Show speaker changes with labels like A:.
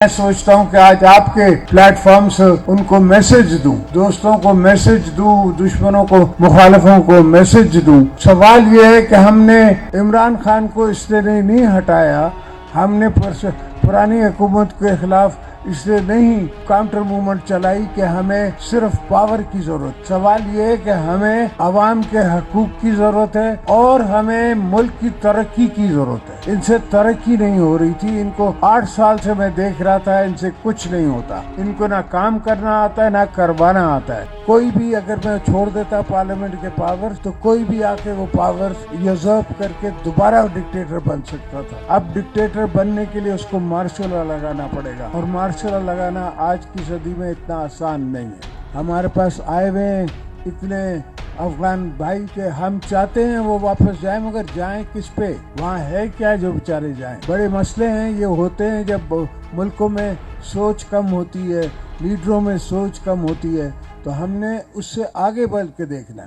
A: मैं सोचता हूँ कि आज आपके प्लेटफॉर्म से उनको मैसेज दूं, दोस्तों को मैसेज दूं, दुश्मनों को, मुखालिफों को मैसेज दूं। सवाल ये है कि हमने इमरान खान को इसलिए नहीं हटाया, हमने पुरानी हुकूमत के खिलाफ इसलिए नहीं काउंटर मूवमेंट चलाई कि हमें सिर्फ पावर की जरूरत। सवाल ये है कि हमें अवाम के हकूक की जरूरत है और हमें मुल्क की तरक्की की जरूरत है। इनसे तरक्की नहीं हो रही थी। इनको 8 साल से मैं देख रहा था, इनसे कुछ नहीं होता। इनको ना काम करना आता है ना करवाना आता है। कोई भी अगर मैं छोड़ देता पार्लियामेंट के पावर तो कोई भी आके वो पावर यूजर्व करके दोबारा डिक्टेटर बन सकता था। अब डिक्टेटर बनने के लिए उसको मार्शल लॉ लगाना पड़ेगा और मार्शल लॉ लगाना आज की सदी में इतना आसान नहीं है। हमारे पास आए हुए इतने अफगान भाई के हम चाहते हैं वो वापस जाएं, मगर जाएं किस पे? वहाँ है क्या जो बेचारे जाएं? बड़े मसले हैं ये होते हैं जब मुल्कों में सोच कम होती है, लीडरों में सोच कम होती है, तो हमने उससे आगे बढ़ के देखना है।